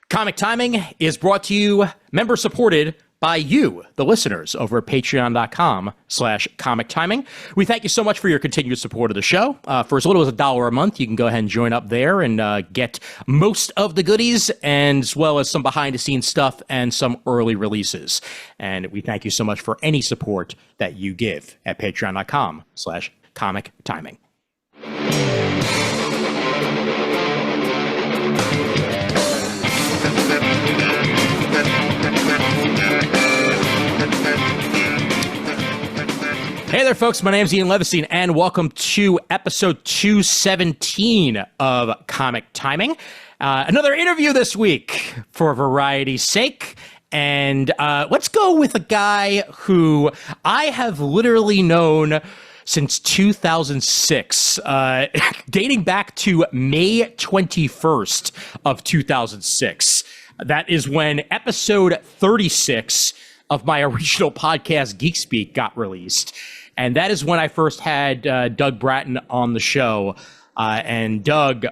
Comic Timing is brought to you, member supported by you, the listeners, over at patreon.com/comic timing. We thank you so much for your continued support of the show. For as little as $1 a month, you can go ahead and join up there and get most of the goodies, and as well as some behind the scenes stuff and some early releases. And we thank you so much for any support that you give at patreon.com/comic timing. Hey there, folks. My name is Ian Levestein, and welcome to episode 217 of Comic Timing. Another interview this week for variety's sake. And let's go with a guy who I have literally known since 2006, dating back to May 21st of 2006. That is when episode 36 of my original podcast, Geek Speak, got released. And that is when I first had Doug Bratton on the show. And Doug,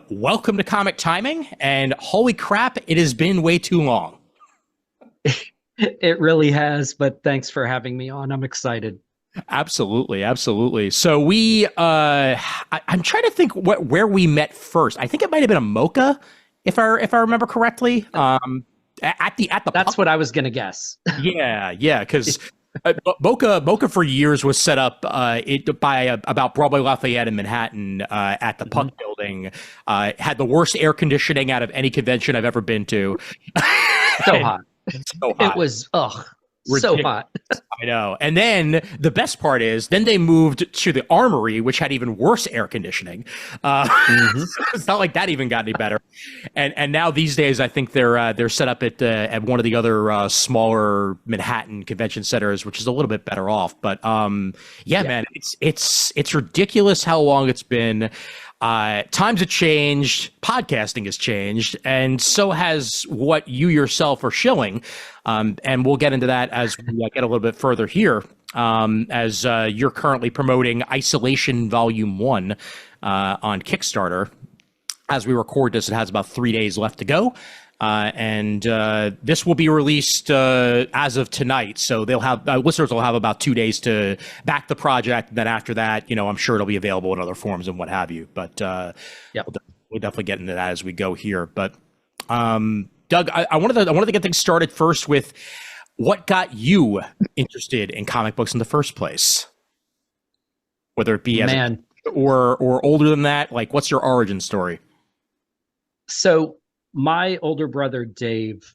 welcome to Comic Timing. And holy crap, it has been way too long. It really has, but thanks for having me on. I'm excited. Absolutely, absolutely. So I'm trying to think where we met first. I think it might have been a Mocha, if I remember correctly. At the That's what I was gonna guess. Yeah, because Mocha for years was set up by about Broadway Lafayette in Manhattan at the Puck Building. Had the worst air conditioning out of any convention I've ever been to. So hot. So hot. It was so hot. I know. And then the best part is, then they moved to the Armory, which had even worse air conditioning. It's not like that even got any better. And now these days, I think they're set up at one of the other smaller Manhattan convention centers, which is a little bit better off. But yeah, man, it's ridiculous how long it's been. Times have changed, podcasting has changed, and so has what you yourself are shilling. And we'll get into that as we get a little bit further here, as you're currently promoting Isolation Volume 1 on Kickstarter. As we record this, it has about 3 days left to go. And this will be released as of tonight, so they'll have listeners will have about 2 days to back the project. And then after that, I'm sure it'll be available in other forms and what have you. But we'll definitely get into that as we go here. But Doug, I wanted to get things started first with what got you interested in comic books in the first place, whether it be as or older than that. Like, what's your origin story? So my older brother, Dave,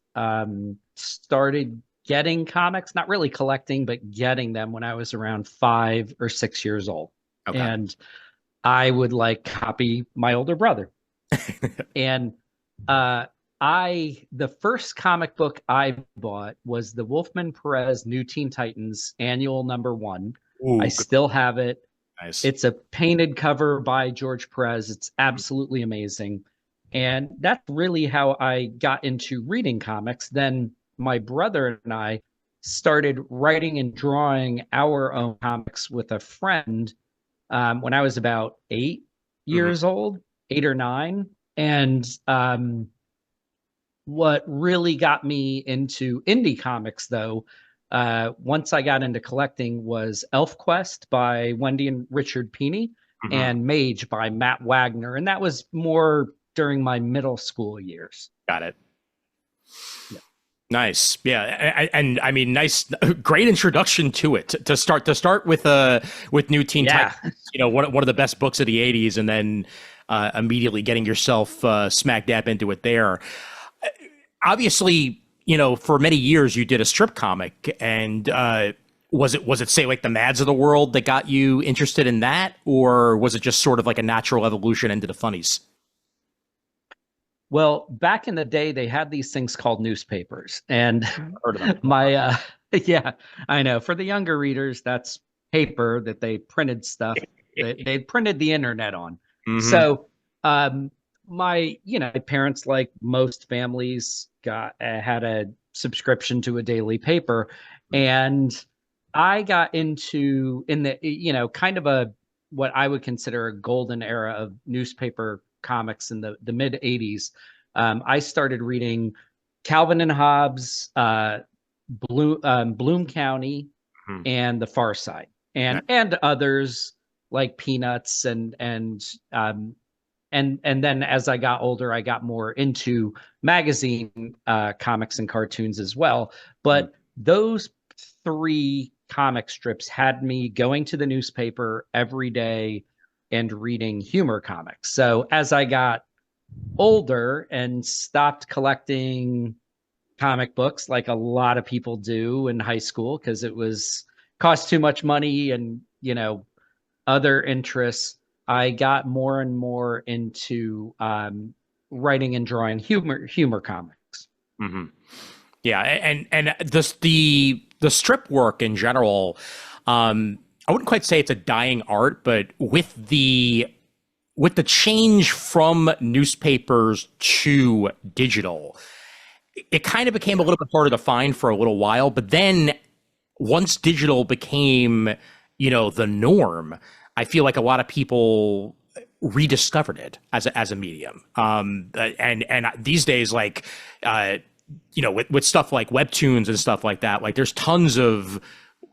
started getting comics, not really collecting, but getting them when I was around 5 or 6 years old. Okay. And I would copy my older brother. And the first comic book I bought was the Wolfman Perez New Teen Titans annual #1. Ooh, I still have it. Nice. It's a painted cover by George Perez. It's absolutely amazing. And that's really how I got into reading comics. Then my brother and I started writing and drawing our own comics with a friend when I was about 8 years old, 8 or 9. And what really got me into indie comics, though, once I got into collecting, was ElfQuest by Wendy and Richard Pini and Mage by Matt Wagner. And that was more during my middle school years. Got it. Yeah. Nice. Yeah. And I mean, great introduction to it to start with New Teen Titans, one of the best books of the 80s, and then immediately getting yourself smack dab into it there. Obviously, for many years you did a strip comic, and was it say like the Mads of the world that got you interested in that, or was it just sort of like a natural evolution into the funnies? Well, back in the day, they had these things called newspapers, and heard of them. Yeah, I know. For the younger readers, that's paper that they printed stuff. They printed the internet on. So, my parents, like most families, had a subscription to a daily paper, and I got into kind of what I would consider a golden era of newspaper comics in the mid 80s. I started reading Calvin and Hobbes, Bloom County, Mhm. and The Far Side, Yeah. and others like Peanuts and then as I got older, I got more into magazine comics and cartoons as well. Mhm. But those three comic strips had me going to the newspaper every day and reading humor comics. So as I got older and stopped collecting comic books like a lot of people do in high school because it was cost too much money and other interests, I got more and more into writing and drawing humor comics. Hmm. Yeah, and the strip work in general, I wouldn't quite say it's a dying art, but with the change from newspapers to digital, it kind of became a little bit harder to find for a little while. But then once digital became, the norm, I feel like a lot of people rediscovered it as a medium. And these days, like, with stuff like webtoons and stuff like that, like there's tons of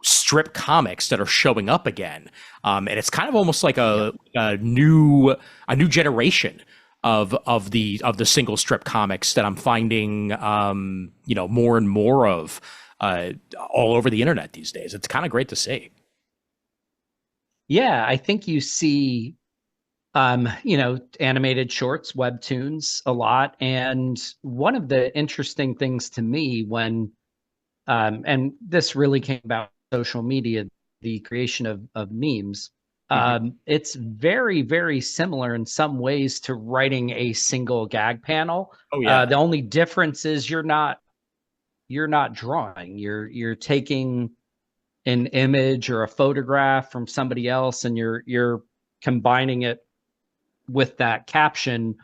strip comics that are showing up again, and it's kind of almost like a new generation of the single strip comics that I'm finding, more and more of all over the internet these days. It's kind of great to see. Yeah, I think you see animated shorts, webtoons a lot. And one of the interesting things to me and this really came about social media, the creation of memes. Mhm. It's very, very similar in some ways to writing a single gag panel. Oh yeah. The only difference is you're not drawing. You're taking an image or a photograph from somebody else and you're combining it with that caption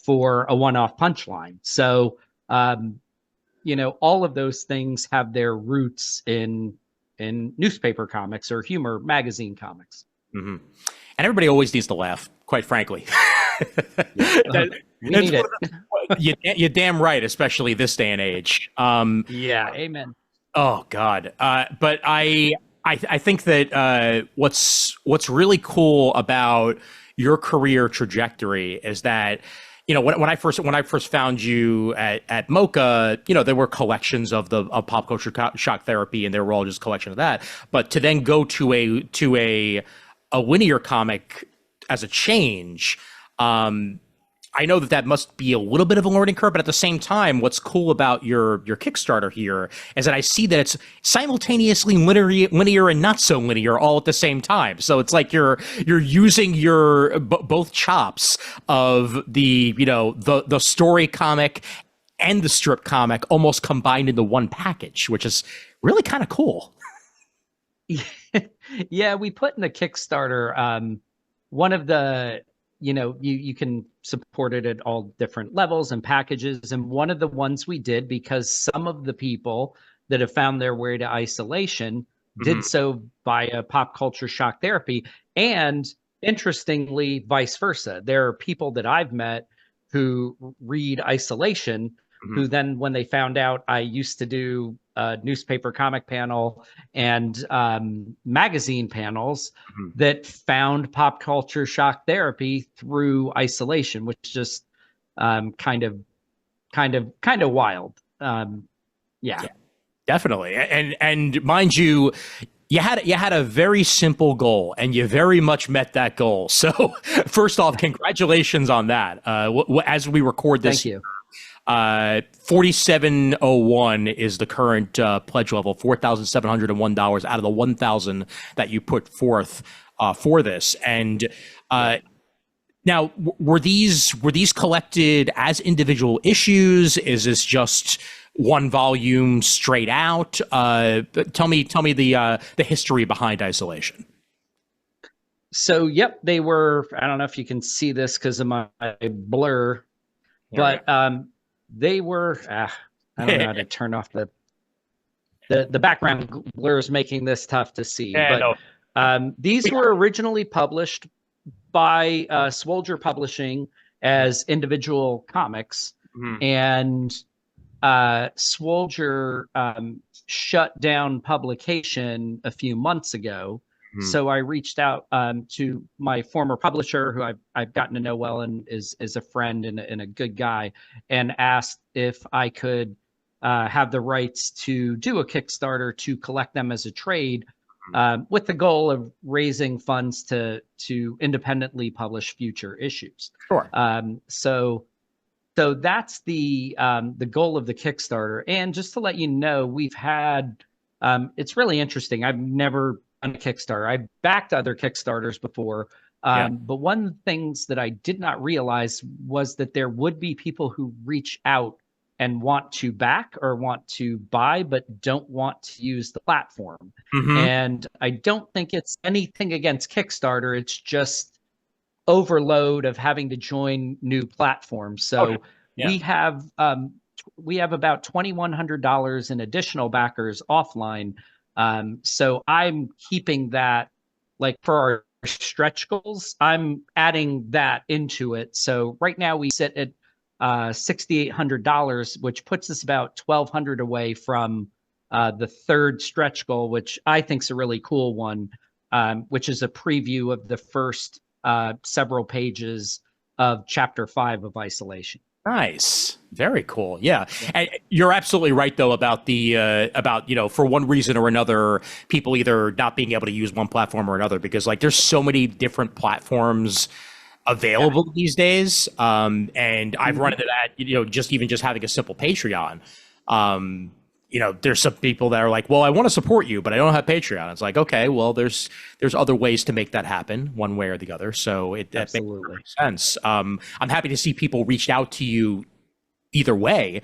for a one-off punchline. So all of those things have their roots in newspaper comics or humor magazine comics. Hmm. And everybody always needs to laugh, quite frankly. Yeah. We need it. You're damn right, especially this day and age. Yeah, amen. Oh God. But I think that what's really cool about your career trajectory is that, when I first found you at Mocha, there were collections of pop culture shock therapy, and they were all just collection of that. But to then go to a linear comic as a change, I know that must be a little bit of a learning curve, but at the same time, what's cool about your Kickstarter here is that I see that it's simultaneously linear and not so linear all at the same time. So it's like you're using your both chops of the story comic and the strip comic almost combined into one package, which is really kind of cool. Yeah, we put in the Kickstarter one of the you can support it at all different levels and packages, and one of the ones we did because some of the people that have found their way to isolation Hmm. did so via pop culture shock therapy, and interestingly vice versa. There are people that I've met who read isolation Hmm. who then when they found out I used to do a newspaper comic panel and magazine panels, Hmm. that found pop culture shock therapy through isolation, which just kind of wild. Yeah. Yeah, definitely. And mind you, you had a very simple goal, and you very much met that goal. So first off, congratulations on that. As we record this, Thank you. 4701 is the current pledge level, $4,701 out of the 1,000 that you put forth for this. And Yeah. now, were these collected as individual issues? Is this just one volume straight out? Tell me the history behind Isolation. So, yep, they were. I don't know if you can see this because of my blur, There we but they were. I don't go. know how to turn off the background blur is making this tough to see. Yeah, But no. these were originally published by Swolger Publishing as individual comics. Mhm. and Swolger shut down publication a few months ago. Mhm. So I reached out to my former publisher, who I've gotten to know well and is a friend and a good guy, and asked if I could have the rights to do a Kickstarter to collect them as a trade, with the goal of raising funds to independently publish future issues. Sure. So that's the goal of the Kickstarter. And just to let you know, we've had it's really interesting. I've never done a Kickstarter. I've backed other Kickstarters before, Yeah. but one of the things that I did not realize was that there would be people who reach out and want to back or want to buy, but don't want to use the platform. Hmm. And I don't think it's anything against Kickstarter. It's just overload of having to join new platforms. Oh, yeah. So Yeah. we have we have about $2,100 in additional backers offline. So I'm keeping that, like, for our stretch goals. I'm adding that into it. So right now we sit at $6,800, which puts us about 1,200 away from the third stretch goal, which I think is a really cool one, which is a preview of the first several pages of chapter 5 of Isolation. Nice. Very cool. Yeah. Yeah. And you're absolutely right though about the about, for one reason or another, people either not being able to use one platform or another, because like there's so many different platforms Yeah. available these days. And I've run Mhm. into that, just having a simple Patreon. Um, there's some people that are like, well, I want to support you, but I don't have Patreon. It's like, okay, well, there's other ways to make that happen one way or the other. So that makes Absolutely. perfect sense. I'm happy to see people reach out to you either way,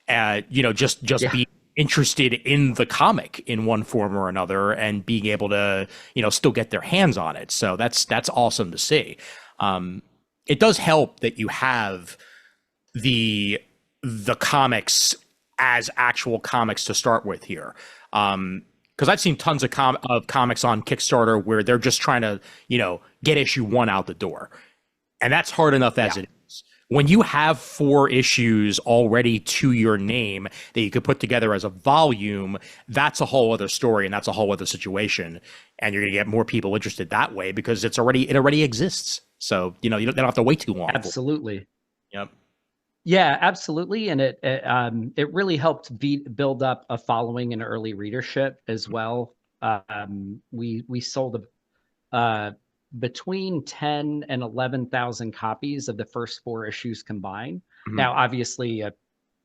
just Yeah. be interested in the comic in one form or another and being able to, still get their hands on it. So that's awesome to see. It does help that you have the comics as actual comics to start with here. Because I've seen tons of comics on Kickstarter where they're just trying to, get issue 1 out the door. And that's hard enough as Yeah. it is. When you have 4 issues already to your name that you could put together as a volume, that's a whole other story and that's a whole other situation. And you're going to get more people interested that way because it already exists. So, you don't have to wait too long. Absolutely. Yep. Yeah, absolutely. And it really helped build up a following and early readership as well. We sold uh, between 10 and 11,000 copies of the first 4 issues combined. Mhm. Now, obviously,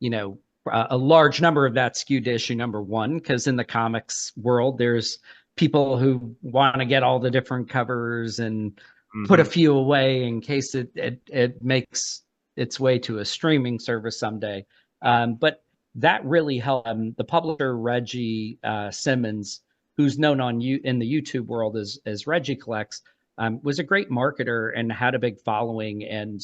you know, a large number of that skewed to issue number 1, because in the comics world, there's people who want to get all the different covers and put a Mhm. few away in case it makes its way to a streaming service someday. But that really helped. The publisher, Reggie Simmons, who's known in the YouTube world as Reggie Collects, was a great marketer and had a big following, and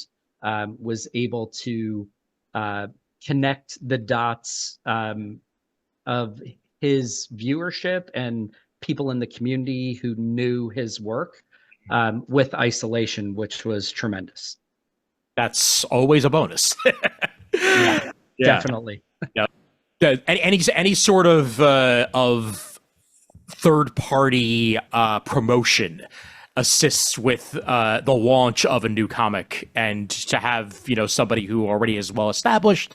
was able to uh, connect the dots of his viewership and people in the community who knew his work with Isolation, which was tremendous. That's always a bonus. Yeah, Yeah. definitely. Yeah. Any sort of third party promotion assists with the launch of a new comic, and to have somebody who already is well established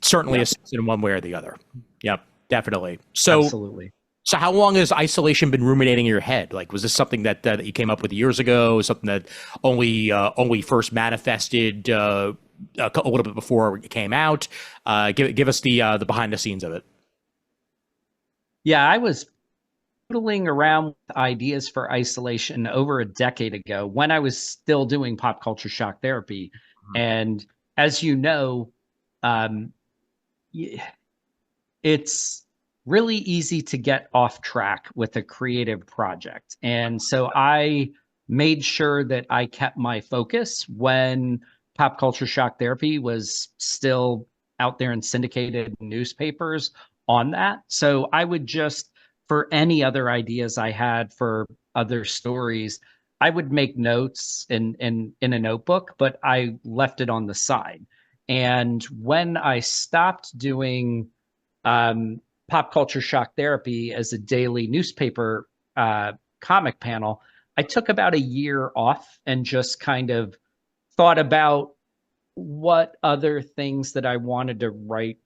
certainly Yeah, assists in one way or the other. Yep, definitely. absolutely. So how long has Isolation been ruminating in your head? Like, was this something that you came up with years ago? Something that only first manifested a little bit before it came out? Give us the behind the scenes of it. Yeah, I was fiddling around with ideas for Isolation over a decade ago when I was still doing pop culture shock therapy. And as you know, um, it's really easy to get off track with a creative project. And so I made sure that I kept my focus when pop culture shock therapy was still out there in syndicated newspapers on that. So I would just, for any other ideas I had for other stories, I would make notes in a notebook, but I left it on the side. And when I stopped doing pop culture shock therapy as a daily newspaper comic panel, I took about a year off and just kind of thought about what other things that I wanted to write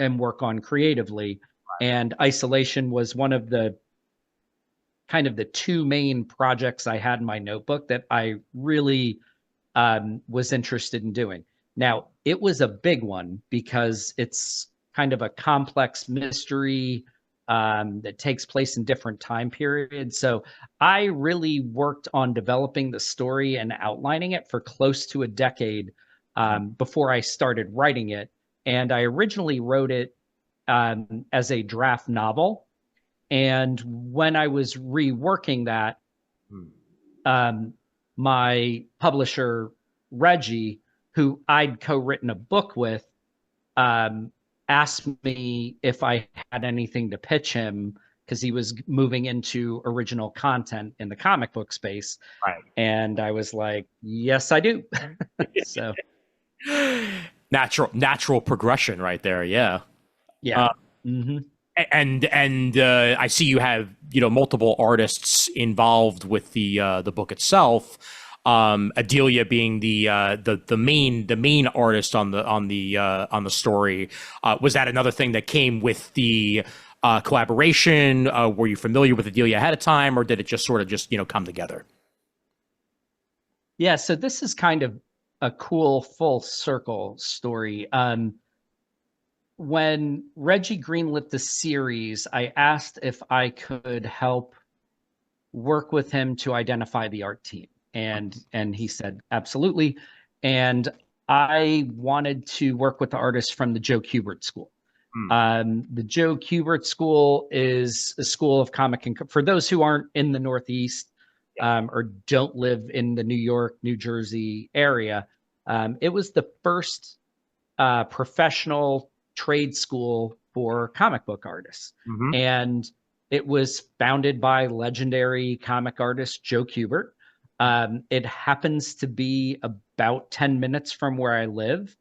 and work on creatively. And isolation was one of the kind of the two main projects I had in my notebook that I really was interested in doing. Now, it was a big one because it's kind of a complex mystery that takes place in different time periods. So I really worked on developing the story and outlining it for close to a decade before I started writing it. And I originally wrote it as a draft novel. And when I was reworking that, um, my publisher, Reggie, who I'd co-written a book with, um, asked me if I had anything to pitch him because he was moving into original content in the comic book space. Right. And I was like, yes, I do. So, Natural progression right there. Yeah. yeah. Mm-hmm. And I see you have multiple artists involved with the book itself. Adelia being the main artist on the story. Was that another thing that came with the collaboration? Were you familiar with Adelia ahead of time, or did it just sort of come together? Yeah. So this is kind of a cool full circle story. When Reggie greenlit the series, I asked if I could help work with him to identify the art team, and he said absolutely. And I wanted to work with the artists from the Joe Kubert School. The Joe Kubert School is a school of comic, and for those who aren't in the Northeast or don't live in the New York, New Jersey area, it was the first professional trade school for comic book artists. Mm-hmm. And it was founded by legendary comic artist Joe Kubert. It happens to be about 10 minutes from where I live.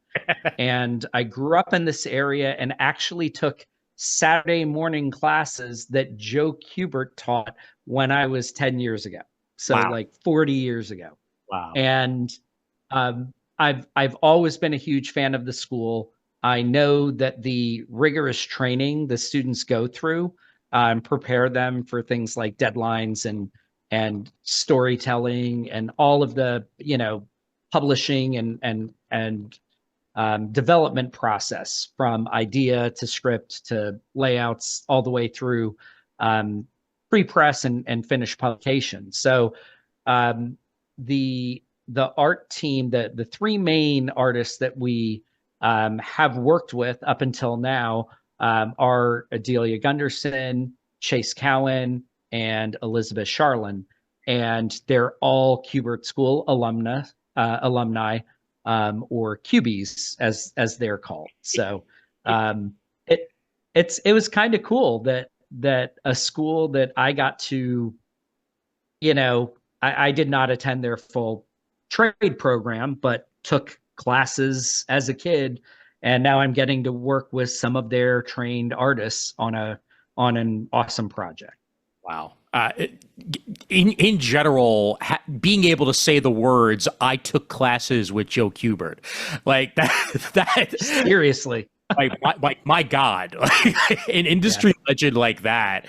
And I grew up in this area and actually took Saturday morning classes that Joe Kubert taught when I was 10 years ago. So Wow. like 40 years ago. Wow. And I've always been a huge fan of the school. I know that the rigorous training the students go through prepare them for things like deadlines and storytelling and all of the publishing and development process from idea to script to layouts all the way through pre-press and finished publication. So the art team, the three main artists that we have worked with up until now are Adelia Gunderson, Chase Cowan, and Elizabeth Charlin. And they're all Kubert School alumni, or Cubies as they're called. So it was kind of cool that a school that I got to, I did not attend their full trade program, but took classes as a kid, and now I'm getting to work with some of their trained artists on an awesome project. Wow. In general, being able to say the words "I took classes with Joe Kubert," like that seriously, like my God, an industry legend like that,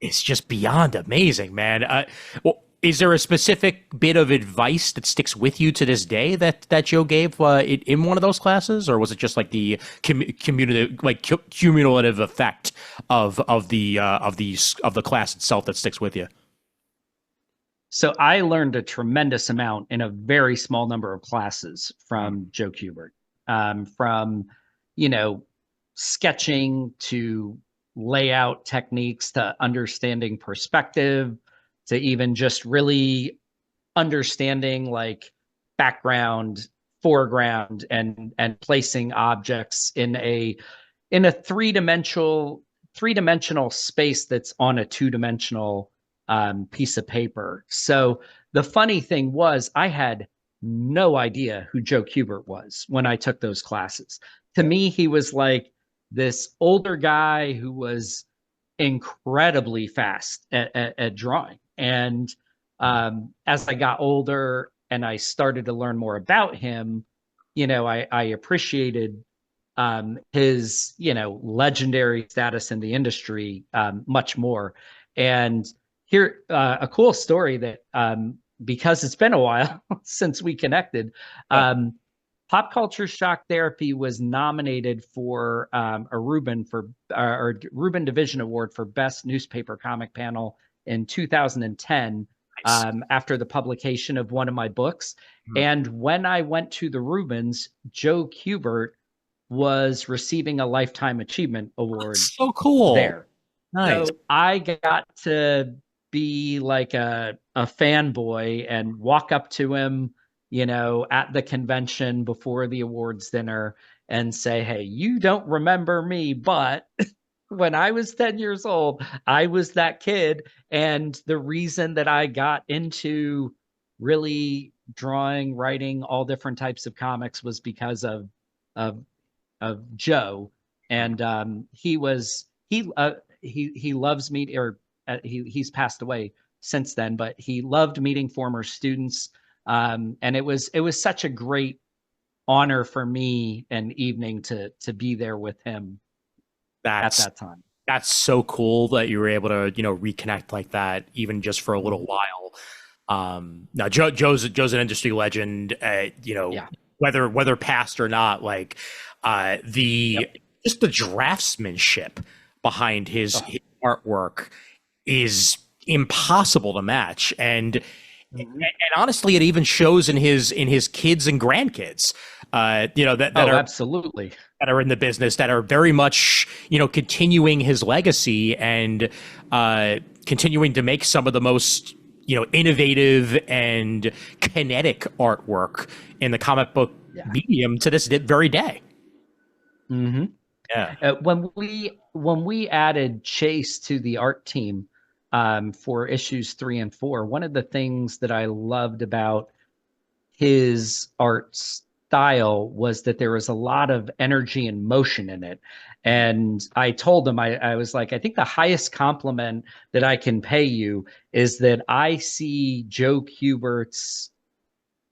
it's just beyond amazing, man. Well, is there a specific bit of advice that sticks with you to this day that Joe gave in one of those classes, or was it just like the cumulative effect of the class itself that sticks with you? So I learned a tremendous amount in a very small number of classes from Joe Kubert, from sketching to layout techniques to understanding perspective, to even just really understanding like background, foreground, and placing objects in a three-dimensional space that's on a two-dimensional piece of paper. So the funny thing was I had no idea who Joe Kubert was when I took those classes. To me, he was like this older guy who was incredibly fast at drawing. And as I got older and I started to learn more about him, I appreciated his, legendary status in the industry much more. And here, a cool story that because it's been a while since we connected. Pop Culture Shock Therapy was nominated for a Reuben or Reuben Division Award for Best Newspaper Comic Panel in 2010 Nice. after the publication of one of my books. Mhm. And when I went to the Reubens, Joe Kubert was receiving a Lifetime Achievement Award That's so cool. there. Nice. So I got to be like a fanboy and walk up to him, at the convention before the awards dinner and say, "Hey, you don't remember me, but when I was 10 years old, I was that kid." And the reason that I got into really drawing, writing all different types of comics was because of Joe. And he loves me, or he's passed away since then, but he loved meeting former students. And it was such a great honor for me and evening to be there with him at That's that time. that's so cool that you were able to, reconnect like that, even just for a little Mhm. while. Now Joe's an industry legend, Yeah. whether past or not, like the Yep. just the draftsmanship behind Oh. his artwork is impossible to match. And Mhm. honestly, it even shows in his kids and grandkids, that Oh, are absolutely. in the business, that are very much, continuing his legacy and continuing to make some of the most, innovative and kinetic artwork in the comic book Yeah. medium to this very day. Hmm. Yeah. When we added Chase to the art team for issues 3 and 4, one of the things that I loved about his art style was that there was a lot of energy and motion in it. And I told him, I was like, I think the highest compliment that I can pay you is that I see Joe Kubert's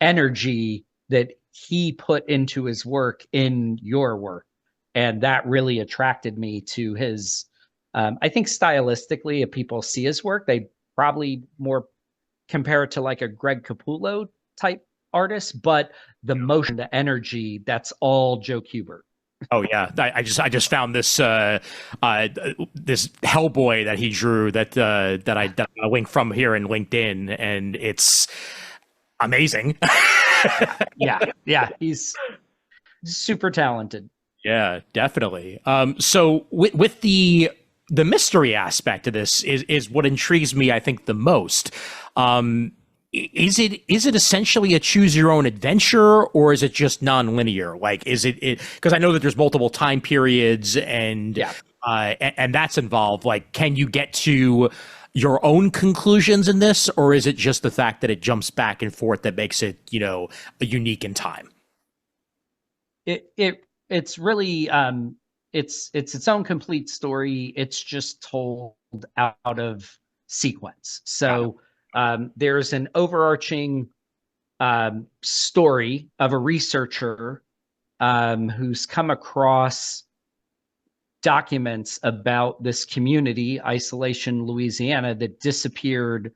energy that he put into his work in your work. And that really attracted me to his, I think stylistically, if people see his work, they probably more compare it to like a Greg Capullo type artist, but the motion, the energy, that's all Joe Kubert. Oh yeah, I just found this Hellboy that he drew that I linked from here in LinkedIn, and it's amazing. Yeah, yeah, yeah. He's super talented. Yeah, definitely. So with the mystery aspect of this is what intrigues me, I think, the most. Is it essentially a choose your own adventure, or is it just non-linear? Like, is it because I know that there's multiple time periods Yeah. and that's involved. Like, can you get to your own conclusions in this, or is it just the fact that it jumps back and forth that makes it, unique in time? It's really it's its own complete story. It's just told out of sequence. Got it. So there's an overarching story of a researcher who's come across documents about this community, Isolation, Louisiana, that disappeared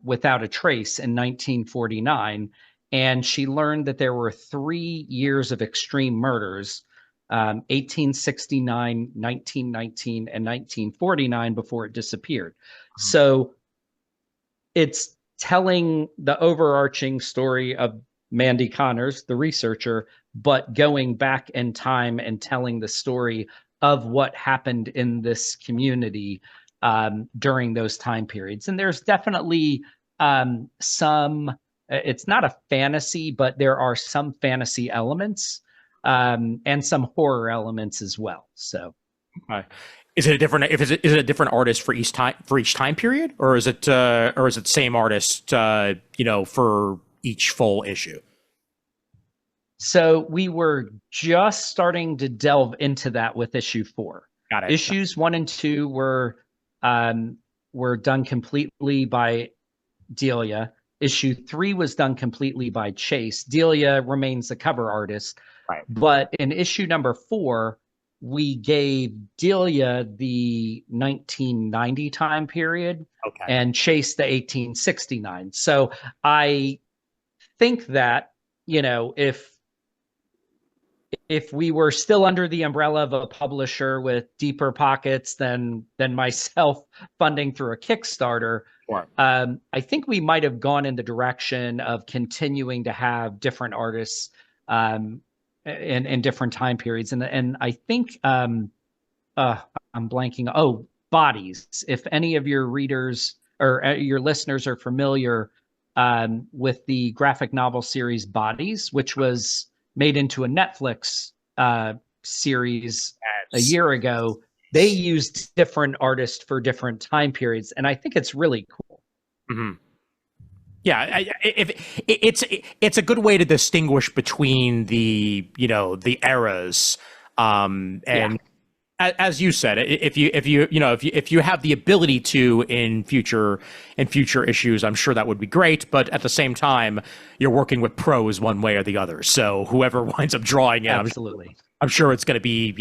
without a trace in 1949. And she learned that there were 3 years of extreme murders, 1869, 1919, and 1949, before it disappeared. So it's telling the overarching story of Mandy Connors, the researcher, but going back in time and telling the story of what happened in this community during those time periods. And there's definitely some, it's not a fantasy, but there are some fantasy elements and some horror elements as well. So, Okay. Is it a different is it a different artist for each time period, or is it same artist for each full issue? So we were just starting to delve into that with issue 4. Got it. Issues 1 and 2 were done completely by Delia. Issue 3 was done completely by Chase. Delia remains the cover artist. Right. But in issue number 4, we gave Delia the 1990 time period and Chase the 1869. So I think that, if we were still under the umbrella of a publisher with deeper pockets than myself funding through a Kickstarter, Sure. I think we might have gone in the direction of continuing to have different artists in different time periods. And I think I'm blanking. Oh, Bodies. If any of your readers or your listeners are familiar with the graphic novel series Bodies, which was made into a Netflix series a year ago, they used different artists for different time periods, and I think it's really cool. Mm-hmm. Yeah, it's a good way to distinguish between the eras, and as you said, if you have the ability to in future issues, I'm sure that would be great. But at the same time, you're working with pros one way or the other. So whoever winds up drawing it, absolutely, I'm sure it's going to be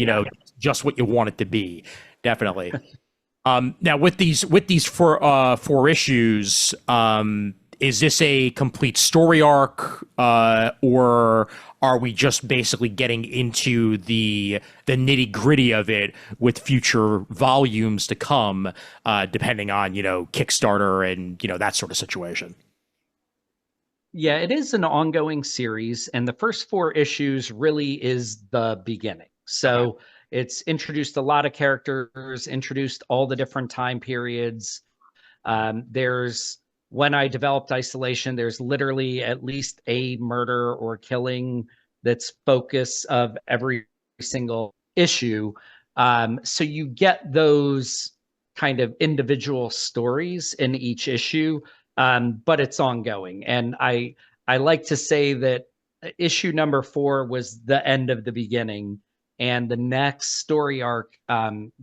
just what you want it to be. Definitely. Now with these four issues, is this a complete story arc, or are we just basically getting into the nitty gritty of it with future volumes to come, depending on Kickstarter and that sort of situation? Yeah, it is an ongoing series, and the first 4 issues really is the beginning. So it's introduced a lot of characters, introduced all the different time periods. When I developed Isolation, there's literally at least a murder or killing that's focus of every single issue. So you get those kind of individual stories in each issue, but it's ongoing. And I like to say that issue number 4 was the end of the beginning, and the next story arc,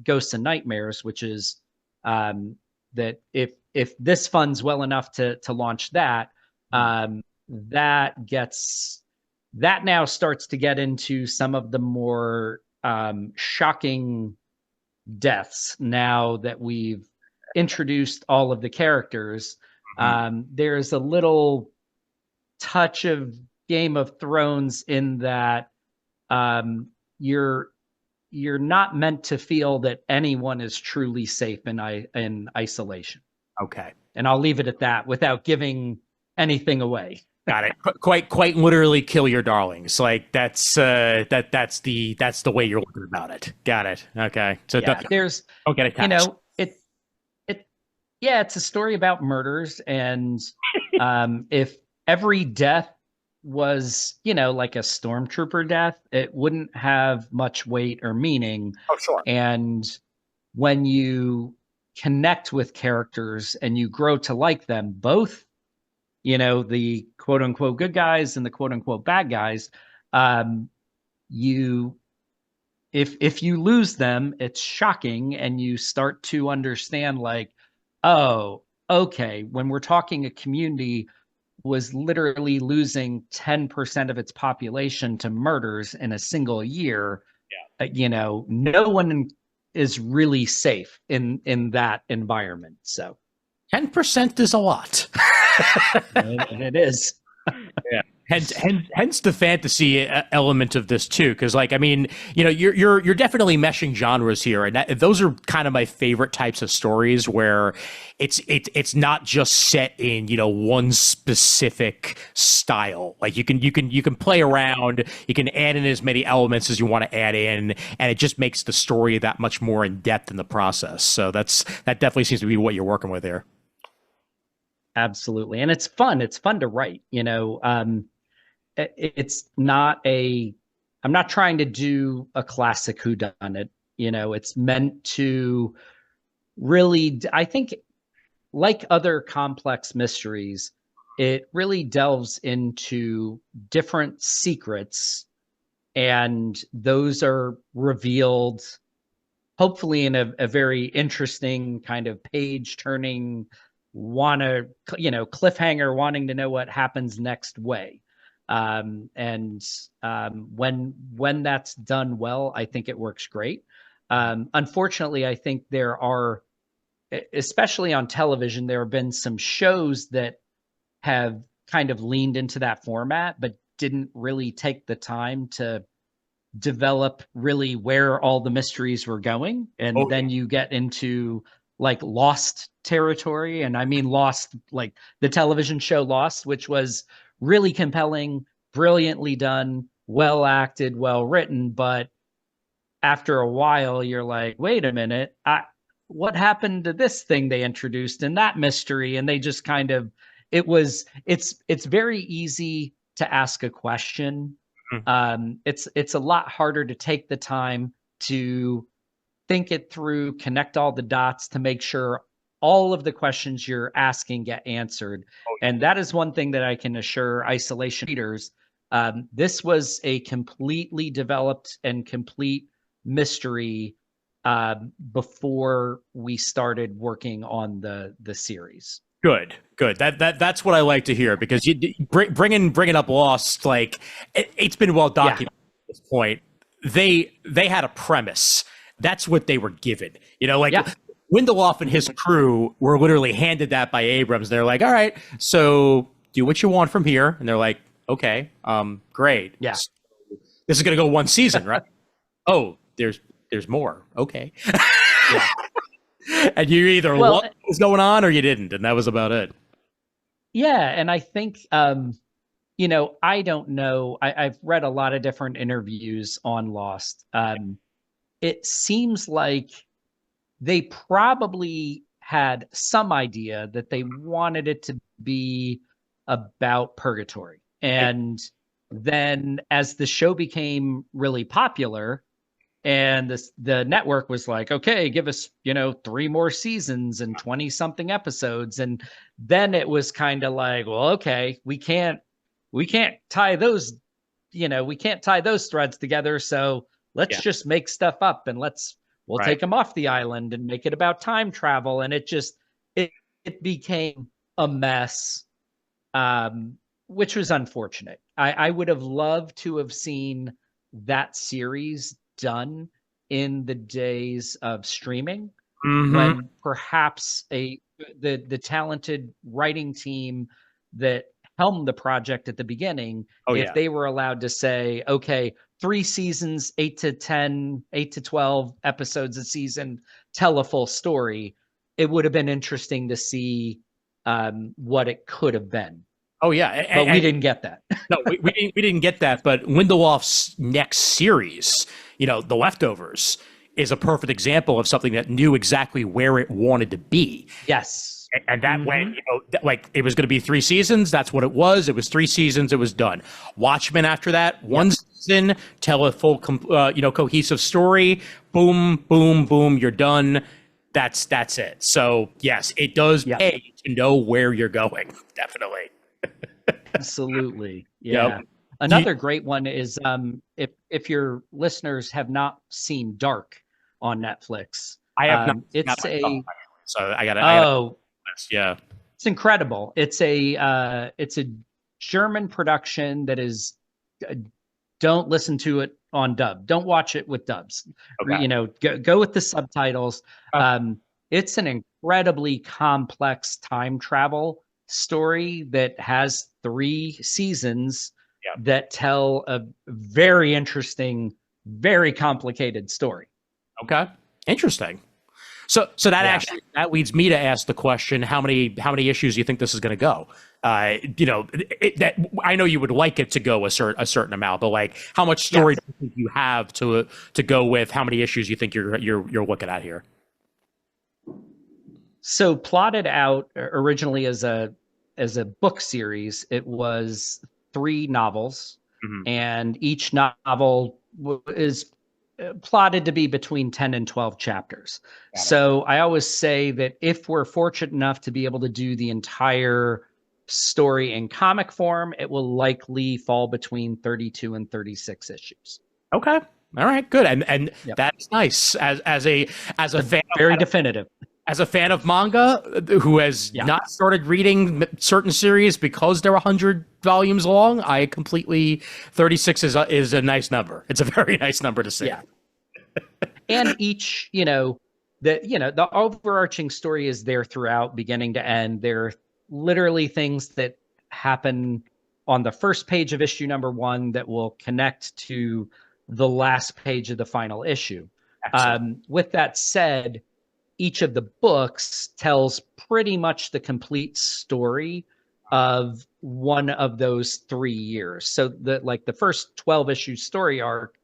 Ghosts and Nightmares, which is that if this funds well enough to launch that, that now starts to get into some of the more shocking deaths. Now that we've introduced all of the characters, there's a little touch of Game of Thrones in that you're not meant to feel that anyone is truly safe in isolation. Okay. And I'll leave it at that without giving anything away. Got it. Quite literally kill your darlings. Like that's the way you're looking about it. Got it. Okay. So don't get attached. It's a story about murders, and if every death was, like a stormtrooper death, it wouldn't have much weight or meaning. Oh, sure. And when you connect with characters and you grow to like them, both, the quote unquote good guys and the quote unquote bad guys, if you lose them, it's shocking, and you start to understand, like, oh, okay, when we're talking a community was literally losing 10% of its population to murders in a single year, no one is really safe in that environment. So 10% is a lot. And it is. Yeah. Hence the fantasy element of this too, because you're definitely meshing genres here, and those are kind of my favorite types of stories where it's not just set in one specific style. Like you can play around, you can add in as many elements as you want to add in, and it just makes the story that much more in depth in the process. So that definitely seems to be what you're working with here. Absolutely, and it's fun. It's fun to write. It's not I'm not trying to do a classic whodunit. It's meant to really, I think, like other complex mysteries, it really delves into different secrets, and those are revealed hopefully in a very interesting kind of page turning, cliffhanger, wanting to know what happens next way. And when that's done well, I think it works great. Unfortunately, I think there are, especially on television, there have been some shows that have kind of leaned into that format, but didn't really take the time to develop really where all the mysteries were going. And Oh, then you get into like Lost territory. And I mean Lost, like the television show Lost, which was really compelling, brilliantly done, well acted, well written. But after a while, you're like, wait a minute, what happened to this thing they introduced in that mystery? And they just kind of, it's very easy to ask a question. mhm. It's a lot harder to take the time to think it through, connect all the dots to make sure all of the questions you're asking get answered. Oh, And that is one thing that I can assure isolation readers. This was a completely developed and complete mystery before we started working on the series. Good. That's what I like to hear, because bringing up Lost, like it's been well Yeah, documented at this point. They had a premise. That's what they were given. Like yeah, Lindelof and his crew were literally handed that by Abrams. They're like, all right, so do what you want from here, and they're like, okay, great. yeah, So this is gonna go one season, right? Oh, there's more. Okay. yeah. And you either Well, loved what was going on or you didn't, and that was about it. yeah, and I think I don't know. I've read a lot of different interviews on Lost. It seems like they probably had some idea that they wanted it to be about purgatory. And then as the show became really popular, and the network was like, okay, give us 3 more seasons and 20 something episodes, and then it was kind of like, well, okay, we can't tie those we can't tie those threads together, so let's Yeah, just make stuff up, and we'll right. take them off the island and make it about time travel. And it became a mess, um which was unfortunate. I would have loved to have seen that series done in the days of streaming, Mm-hmm. when perhaps the talented writing team that helmed the project at the beginning, Oh if yeah. they were allowed to say, okay, 3 seasons, 8 to 10, 8 to 12 episodes a season, tell a full story, it would have been interesting to see what it could have been. Oh yeah. But we didn't get that. No, we didn't get that. But Lindelof's next series, The Leftovers, is a perfect example of something that knew exactly where it wanted to be. Yes. And that Hmm. went, like it was going to be 3 seasons. That's what it was. It was 3 seasons. It was done. Watchmen after that, Yep. 1 season, tell a full, cohesive story. Boom, boom, boom. You're done. That's it. So yes, it does Yep. pay to know where you're going. Definitely. Absolutely. Yep. Yeah. Another great one is if your listeners have not seen Dark on Netflix, I have not seen that it's myself, a so I gotta oh, yeah. it's incredible. It's a German production that is, uh, don't listen to it on dub. Don't watch it with dubs. Okay. Go with the subtitles. Uh, It's an incredibly complex time travel story that has 3 seasons yeah. that tell a very interesting, very complicated story. Okay. Interesting. So that Yeah. actually that leads me to ask the question: how many issues do you think this is going to go? That I know you would like it to go a certain amount, but like, how much story Yes. do you think you have to go with? How many issues you think you're looking at here? So plotted out originally as a book series, it was 3 novels, Hmm. and each novel is plotted to be between 10 and 12 chapters. Got it. So I always say that if we're fortunate enough to be able to do the entire story in comic form, it will likely fall between 32 and 36 issues. Okay. All right, good. And Yep. that's nice as a fan Very definitive. as a fan of manga who has Yeah. not started reading certain series because they're 100 volumes long. I completely 36 is a nice number. It's a very nice number to see. Yeah. And each, the overarching story is there throughout, beginning to end. There are literally things that happen on the first page of issue number 1 that will connect to the last page of the final issue. With that said, each of the books tells pretty much the complete story of one of those 3 years. So the first 12 issue story arc,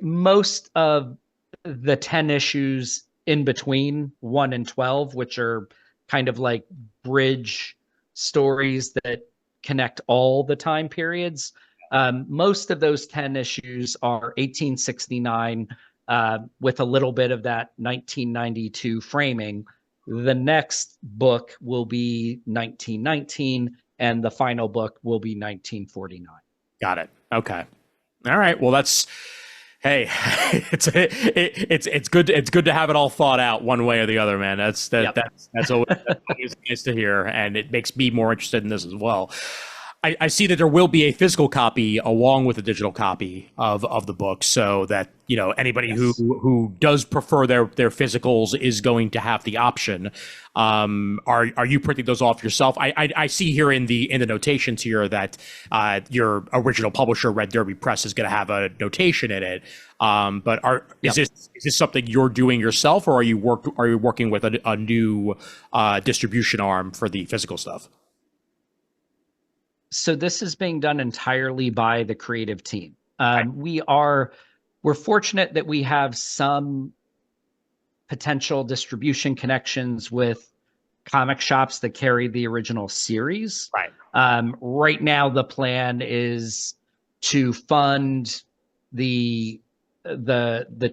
most of the 10 issues in between 1 and 12, which are kind of like bridge stories that connect all the time periods. Most of those 10 issues are 1869 with a little bit of that 1992 framing. The next book will be 1919, and the final book will be 1949. Got it. Okay. All right. Well, hey, it's good. It's good to have it all thought out one way or the other, man. That's always nice to hear, and it makes me more interested in this as well. I see that there will be a physical copy along with a digital copy of the book, so that anybody who does prefer their physicals is going to have the option. Are you printing those off yourself? I see here in the notations here that your original publisher, Red Derby Press, is going to have a notation in it. But is this something you're doing yourself, or are you working with a new distribution arm for the physical stuff? So this is being done entirely by the creative team. We're fortunate that we have some potential distribution connections with comic shops that carry the original series. Right now, the plan is to fund the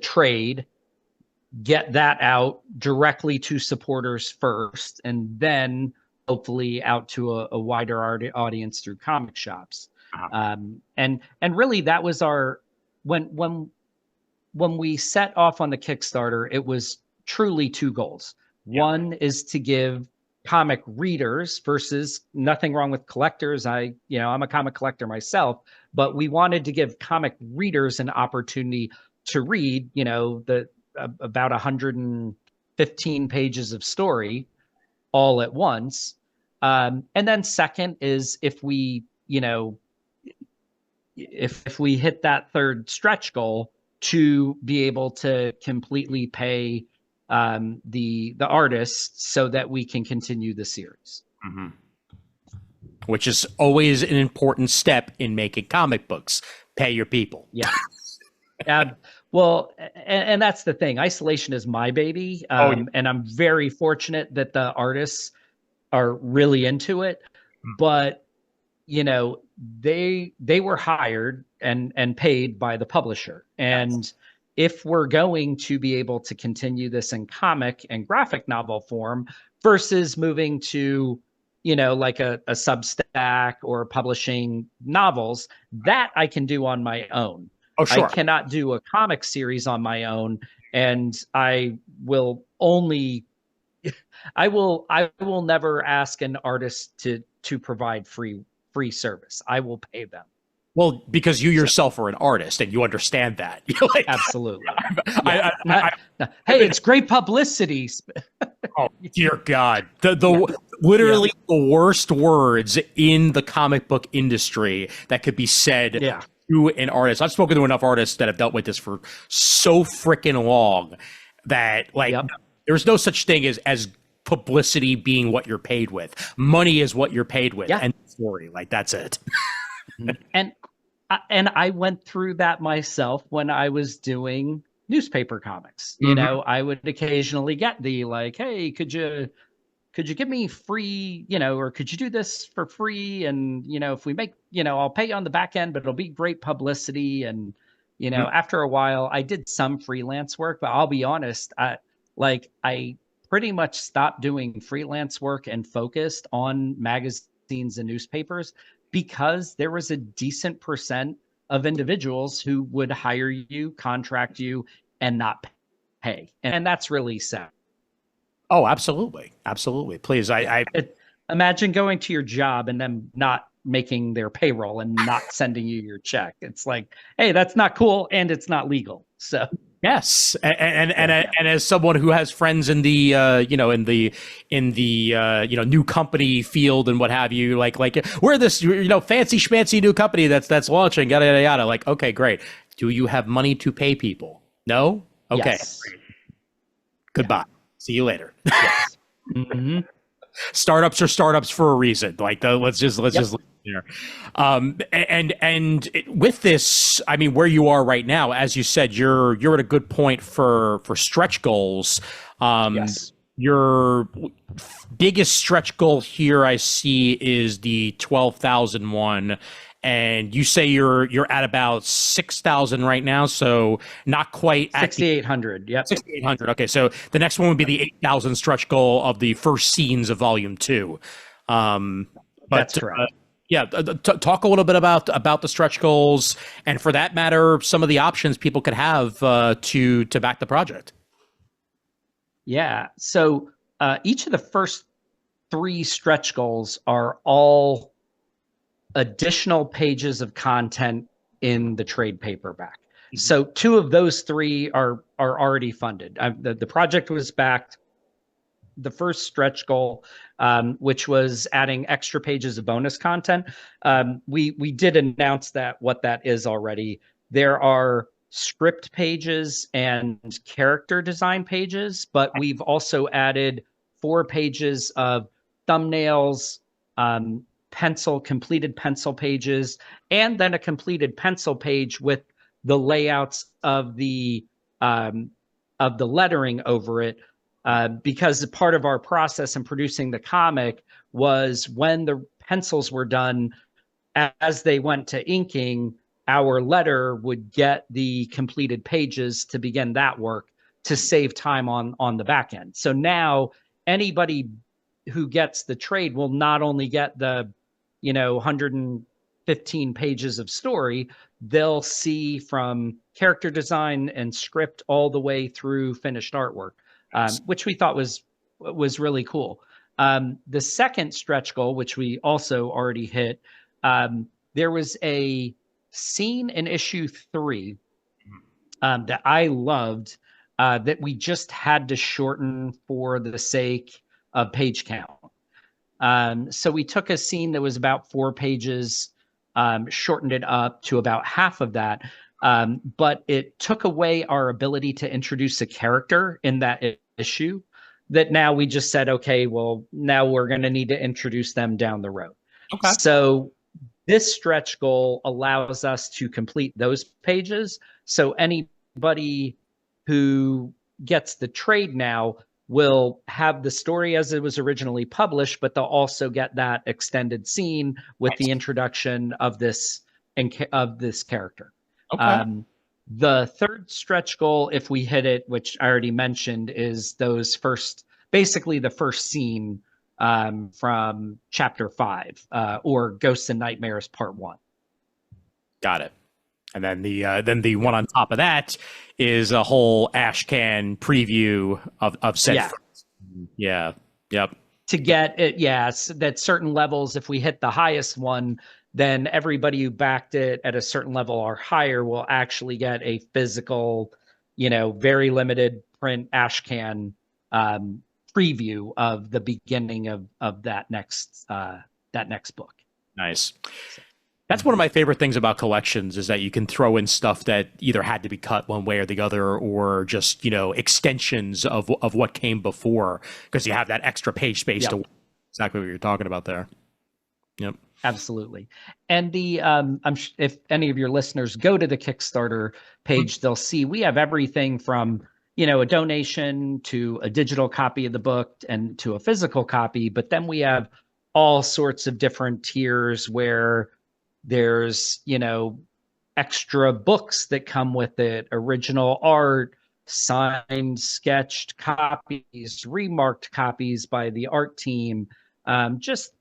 trade, get that out directly to supporters first, and then hopefully out to a wider audience through comic shops. And really that was our, when we set off on the Kickstarter, it was truly 2 goals. One is to give comic readers, versus nothing wrong with collectors. I'm a comic collector myself, but we wanted to give comic readers an opportunity to read, about 115 pages of story all at once. And then second is if we hit that third stretch goal, to be able to completely pay the artists so that we can continue the series. Mm-hmm. Which is always an important step in making comic books. Pay your people. Yeah. Well, and that's the thing. Isolation is my baby. And I'm very fortunate that the artists are really into it. But, they were hired and paid by the publisher. And if we're going to be able to continue this in comic and graphic novel form versus moving to, like a Substack or publishing novels, that I can do on my own. Oh, sure. I cannot do a comic series on my own, and I will never ask an artist to provide free service. I will pay them. Well, because you yourself are an artist and you understand that. Absolutely. Hey, it's great publicity. Oh, dear God. Literally the worst words in the comic book industry that could be said to an artist. I've spoken to enough artists that have dealt with this for so freaking long that there's no such thing as publicity being what you're paid with. Money is what you're paid with. And story, that's it. And I went through that myself when I was doing newspaper comics. I would occasionally get the hey, could you give me free, or could you do this for free? And, if we make, I'll pay you on the back end, but it'll be great publicity. And, after a while I did some freelance work, but I'll be honest, I pretty much stopped doing freelance work and focused on magazine magazines and newspapers because there was a decent percent of individuals who would hire you, contract you, and not pay. And that's really sad. Oh, absolutely. Absolutely. Please. Imagine going to your job and them not making their payroll and not sending you your check. It's like, hey, that's not cool and it's not legal. So Yes, and as someone who has friends in the new company field and what have you, like we're this fancy schmancy new company that's launching, yada yada yada. Like, okay, great. Do you have money to pay people? No. Okay. Yes. Goodbye. Yeah. See you later. Yes. Mm-hmm. Startups are startups for a reason. Like, let's just leave it there. And with this, I mean, where you are right now, as you said, you're at a good point for stretch goals. Yes. Your biggest stretch goal here I see is the 12,000 one. And you say you're at about 6,000 right now, so not quite at 6,800. Yep. 6,800. Okay, so the next one would be the 8,000 stretch goal of the first scenes of Volume 2. That's correct. Talk a little bit about the stretch goals, and for that matter, some of the options people could have to back the project. Yeah. So each of the first 3 stretch goals are all additional pages of content in the trade paperback. Mm-hmm. So 2 of those 3 are already funded. The project was backed. The first stretch goal, which was adding extra pages of bonus content, we did announce what that is already. There are script pages and character design pages, but we've also added 4 pages of thumbnails, completed pencil pages, and then a completed pencil page with the layouts of the lettering over it. Because part of our process in producing the comic was when the pencils were done, as they went to inking, our letter would get the completed pages to begin that work to save time on the back end. So now anybody who gets the trade will not only get the 115 pages of story, they'll see from character design and script all the way through finished artwork, which we thought was really cool. The second stretch goal, which we also already hit, there was a scene in issue 3 that I loved that we just had to shorten for the sake of page count. So we took a scene that was about 4 pages, shortened it up to about half of that, but it took away our ability to introduce a character in that issue that now we just said, okay, well, now we're going to need to introduce them down the road. Okay. So this stretch goal allows us to complete those pages. So anybody who gets the trade now will have the story as it was originally published, but they'll also get that extended scene with the introduction of this character. Okay. The third stretch goal, if we hit it, which I already mentioned, is basically the first scene from chapter 5, or Ghosts and Nightmares Part 1. Got it. And then the one on top of that is a whole ashcan preview of said. Yeah. Yeah. Yep. To get it, yes, that certain levels, if we hit the highest one, then everybody who backed it at a certain level or higher will actually get a physical, very limited print ashcan preview of the beginning of that next book. Nice. That's one of my favorite things about collections, is that you can throw in stuff that either had to be cut one way or the other, or just, extensions of what came before, because you have that extra page space. Yep. To exactly what you're talking about there. Yep. Absolutely. And if any of your listeners go to the Kickstarter page, they'll see we have everything from, a donation to a digital copy of the book and to a physical copy. But then we have all sorts of different tiers where there's, extra books that come with it, original art, signed, sketched copies, remarked copies by the art team, just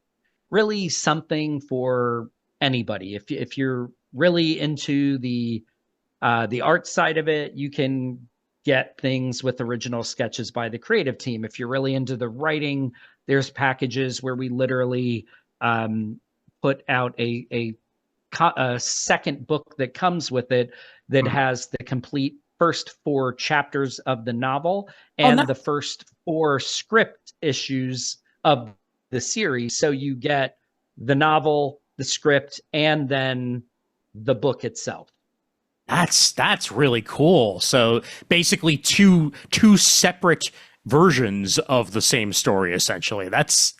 really something for anybody. If you're really into the art side of it, you can get things with original sketches by the creative team. If you're really into the writing, there's packages where we literally put out a second book that comes with it that has the complete first 4 chapters of the novel Oh, no. and the first 4 script issues of the series. So you get the novel, the script, and then the book itself. That's really cool. So basically two separate versions of the same story essentially. That's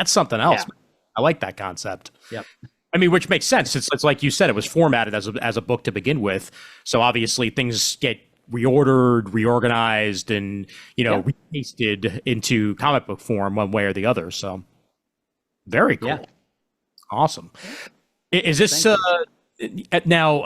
something else. Yeah. I like that concept. Yep. I mean, which makes sense. It's like you said, it was formatted as a book to begin with. So obviously things get reordered, reorganized, and repasted into comic book form one way or the other. So very cool. Yeah. Awesome. Is this now?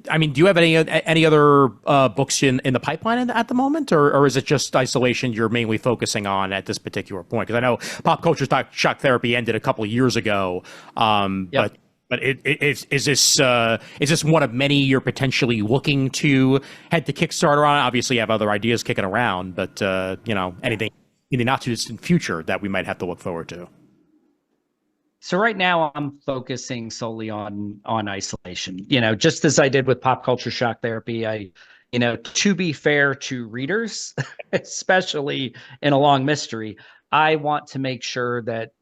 I mean, do you have any other books in the pipeline at the moment, or is it just Isolation you're mainly focusing on at this particular point? Because I know Pop Culture Shock Therapy ended a couple of years ago, Yep. but is this one of many you're potentially looking to head to Kickstarter on? Obviously, you have other ideas kicking around, but anything in the not too distant future that we might have to look forward to. So right now I'm focusing solely on Isolation. Just as I did with Pop Culture Shock Therapy, to be fair to readers, especially in a long mystery, I want to make sure that,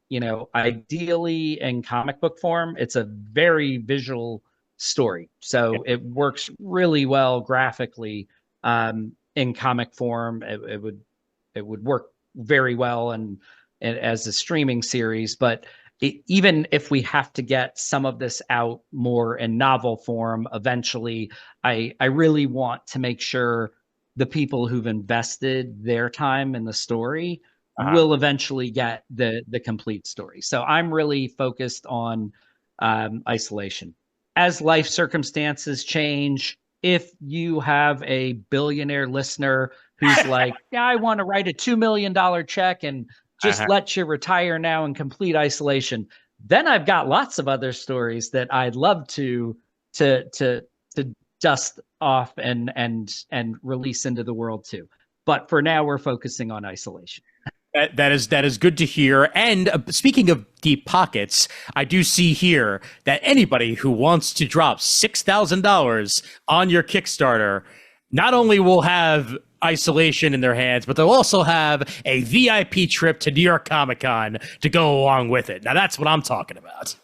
ideally in comic book form, it's a very visual story. So it works really well graphically in comic form. It would work very well and as a streaming series, but even if we have to get some of this out more in novel form eventually, I really want to make sure the people who've invested their time in the story will eventually get the complete story. So I'm really focused on Isolation. As life circumstances change, if you have a billionaire listener who's like, yeah, I want to write a $2 million check and just let you retire now and complete Isolation, then I've got lots of other stories that I'd love to dust off and release into the world too. But for now, we're focusing on Isolation. That is good to hear. And speaking of deep pockets, I do see here that anybody who wants to drop $6,000 on your Kickstarter not only will have Isolation in their hands, but they'll also have a VIP trip to New York Comic Con to go along with it. Now that's what I'm talking about.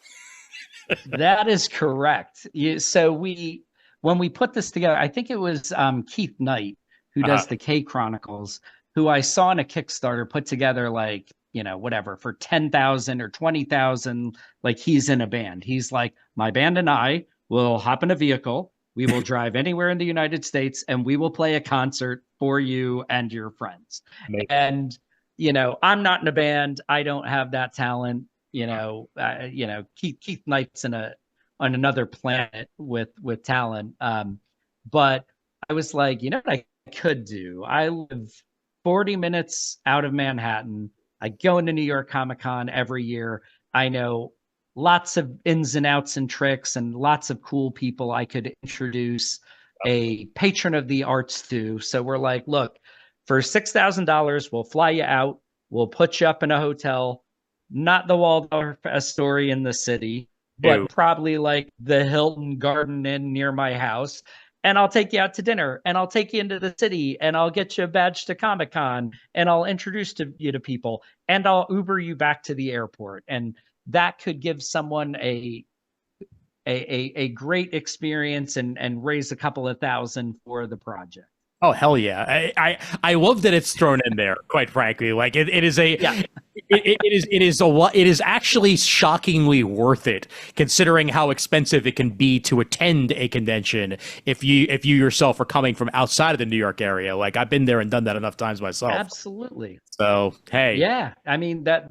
That is correct. So when we put this together, I think it was Keith Knight, who does the K Chronicles, who I saw in a Kickstarter put together whatever for 10,000 or 20,000. Like he's in a band. He's like, my band and I will hop in a vehicle. We will drive anywhere in the United States and we will play a concert for you and your friends. Amazing. And, I'm not in a band. I don't have that talent. Keith Knight's on another planet with talent. But I was like, what I could do? I live 40 minutes out of Manhattan. I go into New York Comic Con every year. I know lots of ins and outs and tricks and lots of cool people I could introduce a patron of the arts to. So we're like, look, for $6,000, we'll fly you out. We'll put you up in a hotel, not the Waldorf Astoria in the city, but probably like the Hilton Garden Inn near my house. And I'll take you out to dinner and I'll take you into the city and I'll get you a badge to Comic Con and I'll introduce you to people and I'll Uber you back to the airport. And that could give someone a great experience and raise a couple of thousand for the project. Oh hell yeah! I love that it's thrown in there. Quite frankly, like it is a it is actually shockingly worth it considering how expensive it can be to attend a convention if you yourself are coming from outside of the New York area. Like I've been there and done that enough times myself. Absolutely. So hey, yeah, I mean that.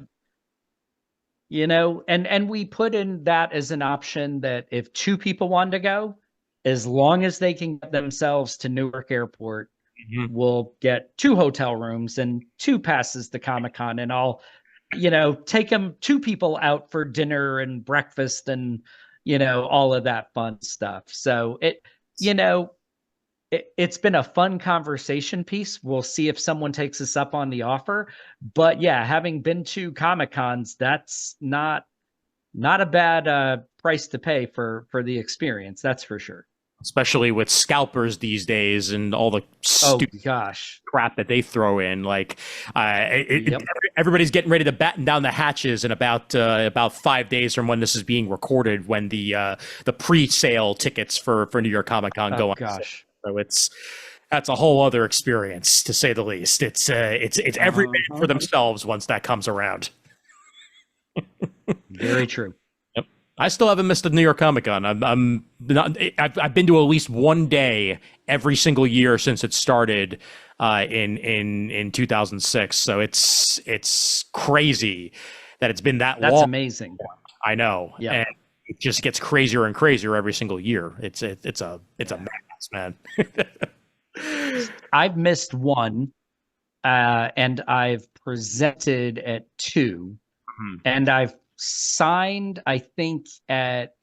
And we put in that as an option that if 2 people want to go, as long as they can get themselves to Newark Airport, we'll get 2 hotel rooms and 2 passes to Comic Con, and I'll take them two people out for dinner and breakfast and, all of that fun stuff. So you know, it's been a fun conversation piece. We'll see if someone takes us up on the offer. But yeah, having been to Comic Cons, that's not a bad price to pay for the experience. That's for sure. Especially with scalpers these days and all the Oh stupid gosh. crap that they throw in. Like, Yep. everybody's getting ready to batten down the hatches in about 5 days from when this is being recorded, when the pre-sale tickets for New York Comic Con go Oh on. gosh. So that's a whole other experience, to say the least. It's every man for themselves once that comes around. Very true. Yep. I still haven't missed a New York Comic Con. I'm not. I've been to at least one day every single year since it started in 2006. So it's crazy that it's been that long. That's amazing. I know. Yeah. And it just gets crazier and crazier every single year. It's a madness, man. I've missed one, and I've presented at two, and I've signed, I think, at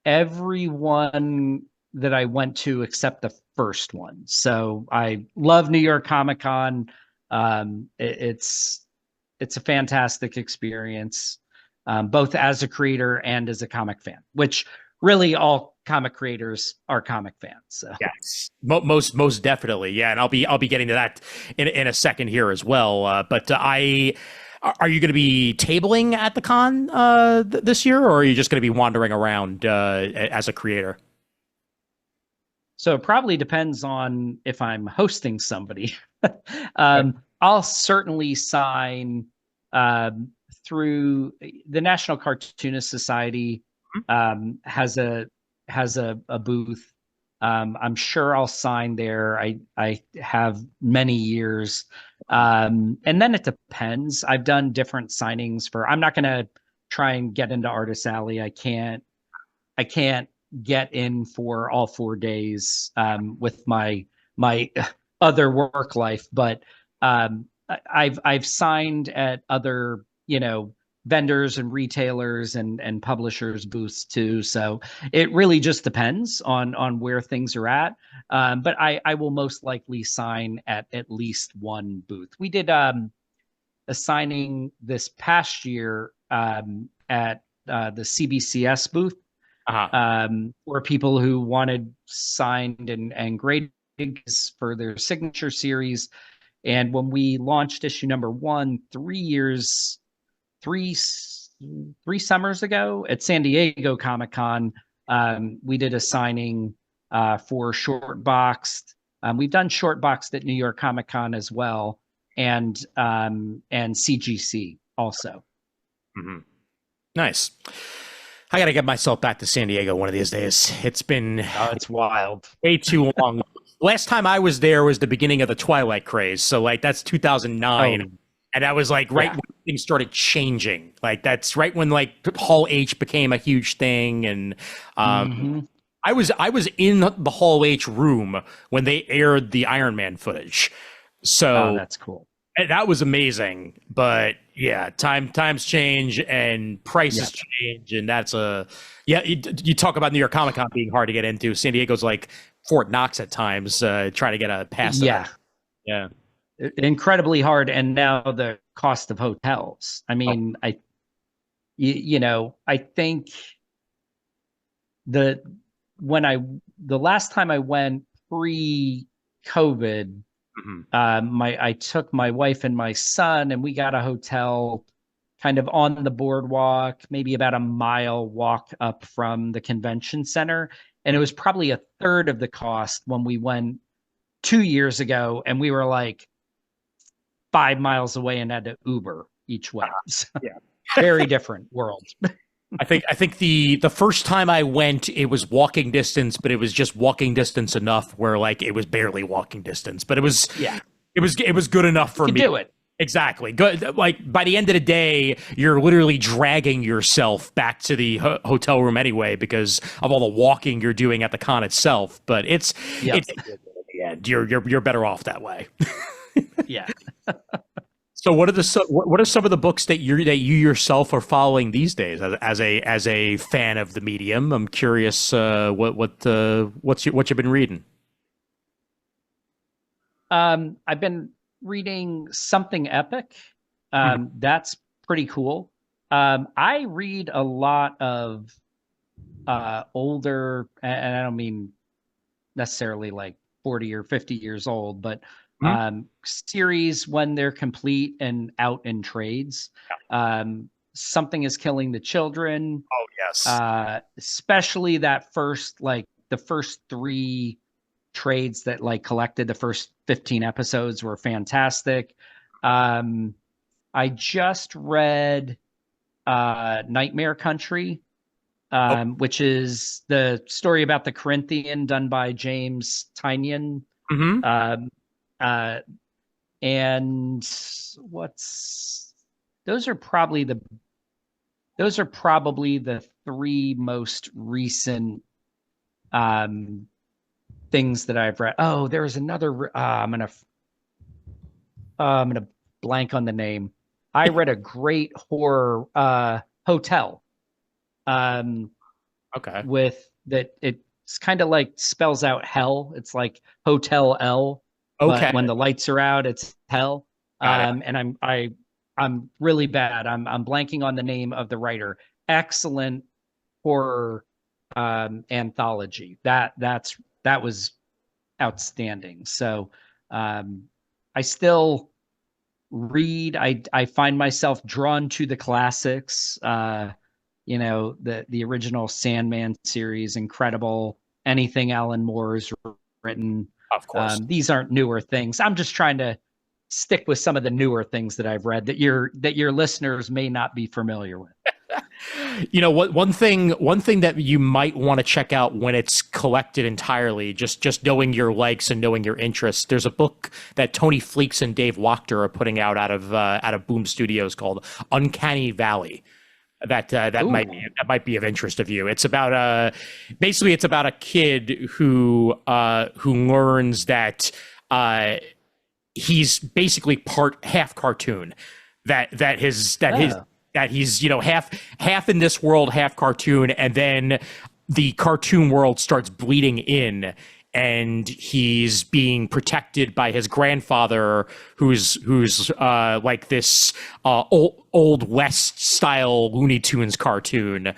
every one that I went to except the first one. So I love New York Comic Con. It's a fantastic experience, both as a creator and as a comic fan, which really all comic creators are comic fans. So yes, most definitely, yeah. And I'll be getting to that in a second here as well. But are you going to be tabling at the con this year, or are you just going to be wandering around as a creator? So it probably depends on if I'm hosting somebody. I'll certainly sign through the National Cartoonist Society. Has a booth. I'm sure I'll sign there. I have many years. And then it depends. I've done different signings I'm not going to try and get into Artist Alley. I can't get in for all 4 days with my other work life, but I've signed at other vendors and retailers and publishers booths too. So it really just depends on where things are at. But I will most likely sign at least one booth. We did a signing this past year at the CBCS booth for people who wanted signed and graded for their signature series. And when we launched issue number 1, 3 summers ago at San Diego Comic Con, we did a signing for Short Boxed. We've done Short Boxed at New York Comic Con as well, and CGC also. Mm-hmm. Nice. I got to get myself back to San Diego one of these days. It's been it's wild, way too long. Last time I was there was the beginning of the Twilight craze, so like that's 2009. Oh. And that was like right when things started changing. Like that's right when like Hall H became a huge thing. And I was in the Hall H room when they aired the Iron Man footage. So that's cool. That was amazing. But yeah, times change and prices change, and that's you talk about New York Comic Con being hard to get into. San Diego's like Fort Knox at times, trying to get a pass. Yeah. Incredibly hard. And now the cost of hotels. I mean, I think the last time I went pre-COVID, I took my wife and my son, and we got a hotel kind of on the boardwalk, maybe about a mile walk up from the convention center. And it was probably a third of the cost when we went 2 years ago, and we were like 5 miles away and had to Uber each way. So, very different world. I think the first time I went, it was walking distance, but it was just walking distance enough where like it was barely walking distance, but it was good enough for me. Do it. Exactly. Good. Like by the end of the day, you're literally dragging yourself back to the hotel room anyway because of all the walking you're doing at the con itself. But it's in the end, you're better off that way. Yeah. So what are some of the books that you yourself are following these days as a fan of the medium? I'm curious what you've been reading. I've been reading Something Epic. Mhm. That's pretty cool. I read a lot of older, and I don't mean necessarily like 40 or 50 years old, but Mhm. series when they're complete and out in trades. Something is Killing the Children, Oh yes. especially that first, like the first three trades that like collected the first 15 episodes were fantastic. Um, I just read Nightmare Country, Oh. which is the story about the Corinthian done by James Tynion. Hmm. Um, uh, and what's those are probably the those are probably the three most recent um, things that I've read. Oh, there was another. I'm gonna blank on the name. I read a great horror hotel. Um, Okay. with that it's kind of like spells out hell. It's like Hotel L, but Okay. when the lights are out, it's hell. Got it. And I'm really bad. I'm blanking on the name of the writer. Excellent horror anthology. That was outstanding. So um, I still read. I find myself drawn to the classics. The original Sandman series, incredible. Anything Alan Moore's written. Of course. These aren't newer things. I'm just trying to stick with some of the newer things that I've read that your listeners may not be familiar with. What one thing that you might want to check out when it's collected entirely, just knowing your likes and knowing your interests. There's a book that Tony Fleeks and Dave Wachter are putting out of Boom Studios called Uncanny Valley. Ooh, That might be of interest of you. It's about basically it's about a kid who learns that uh he's basically part half cartoon, oh, that he's half in this world, half cartoon, and then the cartoon world starts bleeding in, and he's being protected by his grandfather, who's like this old west style Looney Tunes cartoon,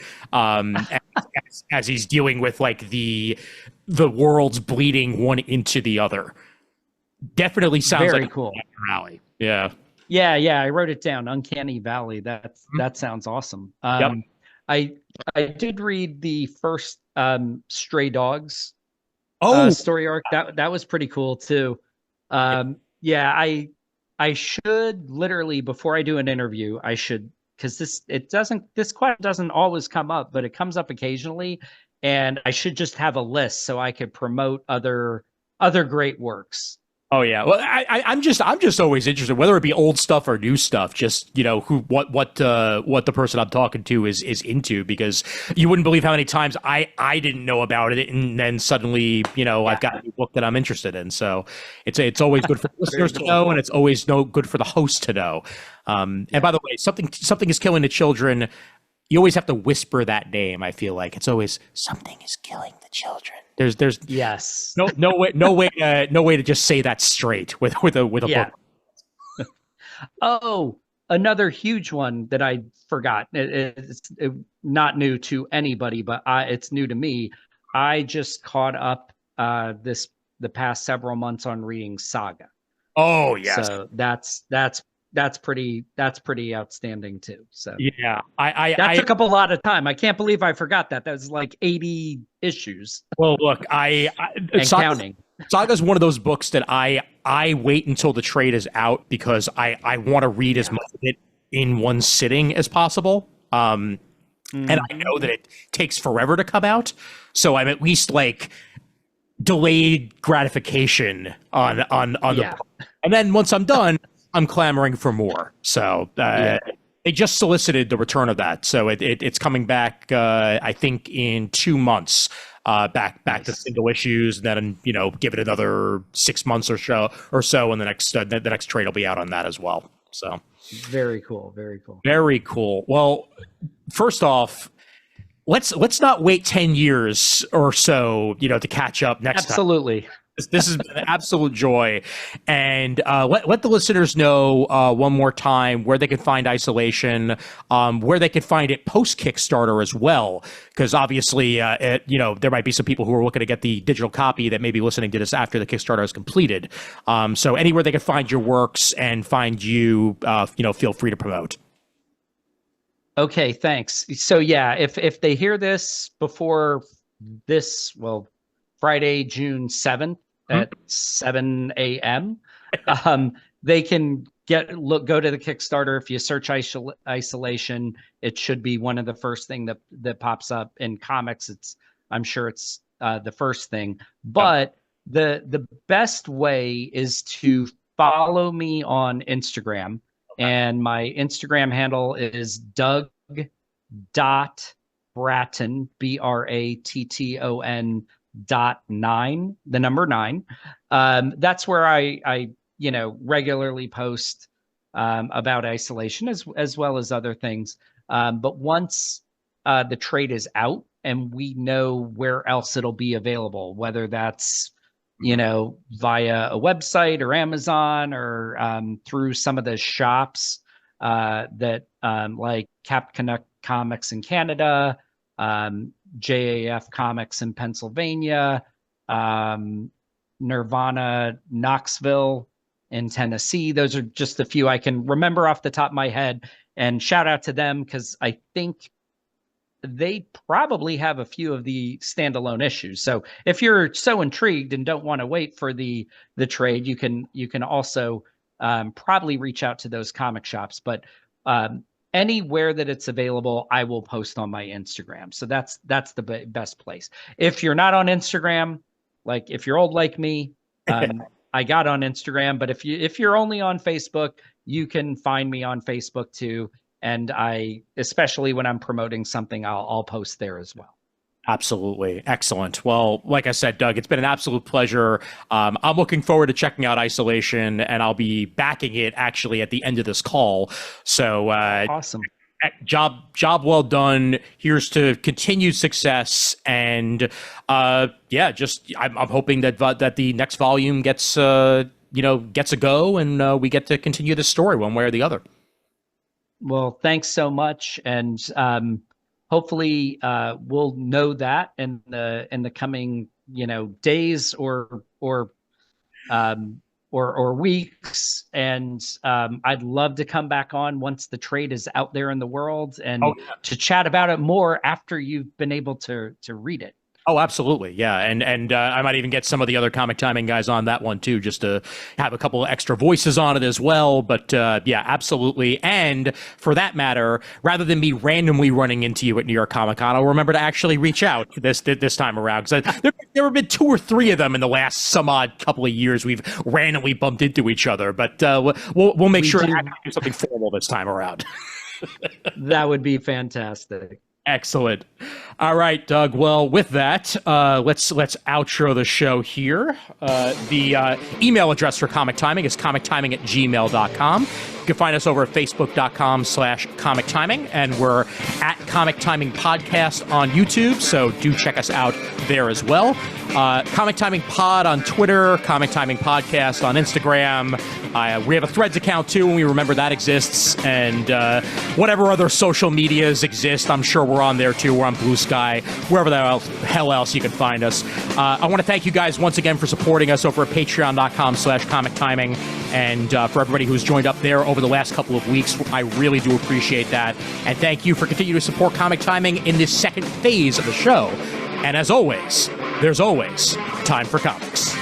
as he's dealing with like the worlds bleeding one into the other. Definitely sounds like very a cool. rally. Yeah. Yeah, I wrote it down. Uncanny Valley. Mhm. That sounds awesome. Yep. I I did read the first Stray Dogs Oh, story arc. That was pretty cool too. Yeah, I should literally before I do an interview, I should because this question doesn't always come up, but it comes up occasionally, and I should just have a list so I could promote other great works. oh yeah. Well, I'm just always interested, whether it be old stuff or new stuff. Just who what the person I'm talking to is into, because you wouldn't believe how many times I didn't know about it, and then suddenly I've Yeah, got a new book that I'm interested in. So it's always good for very listeners to cool. know, and it's always no good for the host to know. And Yeah, by the way, something is killing the children. You always have to whisper that name. I feel like it's always something is killing the children. There's yes, no way to just say that straight with a book. yeah. Oh, another huge one that I forgot. It's not new to anybody, but it's new to me. I just caught up the past several months on reading Saga. Oh yes, So that's pretty outstanding too. So yeah. that took up a lot of time. I can't believe I forgot that. That was like 80 issues Well, look, and counting. Saga's one of those books that I wait until the trade is out, because I want to read as Yeah. much of it in one sitting as possible. And I Hmm. know that it takes forever to come out, so I'm at least like delayed gratification on the Yeah. book. And then once I'm done, I'm clamoring for more. So Yeah. they just solicited the return of that, so it's coming back. I think in 2 months. Back to Nice. single issues, and then give it another 6 months or so, and the next trade will be out on that as well. So very cool. Very cool. Very cool. Well, first off, let's not wait 10 years or so, to catch up next time. Absolutely. This has been an absolute joy. And let the listeners know one more time where they can find Isolation, where they can find it post Kickstarter as well. Because obviously, there might be some people who are looking to get the digital copy that may be listening to this after the Kickstarter is completed. So anywhere they can find your works and find you, feel free to promote. Okay, thanks. So yeah, if they hear this before this, Friday, June 7th at 7 a.m., they can go to the Kickstarter. If you search Isolation, it should be one of the first thing that pops up in comics. I'm sure it's the first thing. But the best way is to follow me on Instagram. And my Instagram handle is Doug.Bratton, Bratton .9, the number 9. That's where I regularly post about Isolation as well as other things. But once the trade is out and we know where else it'll be available, whether that's via a website or Amazon or through some of the shops that like Cap Canuck Comics in Canada, JAF Comics in Pennsylvania, Nirvana Knoxville in Tennessee. Those are just a few I can remember off the top of my head. And shout out to them because I think they probably have a few of the standalone issues. So if you're so intrigued and don't want to wait for the trade, you can also probably reach out to those comic shops. But anywhere that it's available, I will post on my Instagram. So that's the best place. If you're not on Instagram, like if you're old like me, I got on Instagram. But if you're only on Facebook, you can find me on Facebook too. And especially when I'm promoting something, I'll post there as well. Absolutely. Excellent. Well, like I said, Doug, it's been an absolute pleasure. I'm looking forward to checking out Isolation, and I'll be backing it actually at the end of this call. So awesome. Job well done. Here's to continued success. And I'm hoping that the next volume gets a go, and we get to continue this story one way or the other. Well, thanks so much, and hopefully we'll know that in the coming days or weeks. And I'd love to come back on once the trade is out there in the world and to chat about it more after you've been able to read it. Oh, absolutely. Yeah. And I might even get some of the other Comic Timing guys on that one too, just to have a couple of extra voices on it as well. But yeah, absolutely. And for that matter, rather than me randomly running into you at New York Comic Con, I'll remember to actually reach out this time around. Because there have been 2 or 3 of them in the last some odd couple of years. We've randomly bumped into each other, but we'll make sure to actually do something formal this time around. That would be fantastic. Excellent. All right, Doug. Well, with that, let's outro the show here. The email address for Comic Timing is comictiming@gmail.com. You can find us over at facebook.com/Comic Timing, and we're at Comic Timing Podcast on YouTube, so do check us out there as well. Comic Timing Pod on Twitter, Comic Timing Podcast on Instagram. We have a Threads account too, and we remember that exists. And whatever other social medias exist, I'm sure we're on there too. We're on Blue Sky, wherever the hell else you can find us. I want to thank you guys once again for supporting us over at patreon.com/Comic Timing. And for everybody who's joined up there over the last couple of weeks, I really do appreciate that. And thank you for continuing to support Comic Timing in this second phase of the show. And as always, there's always time for comics.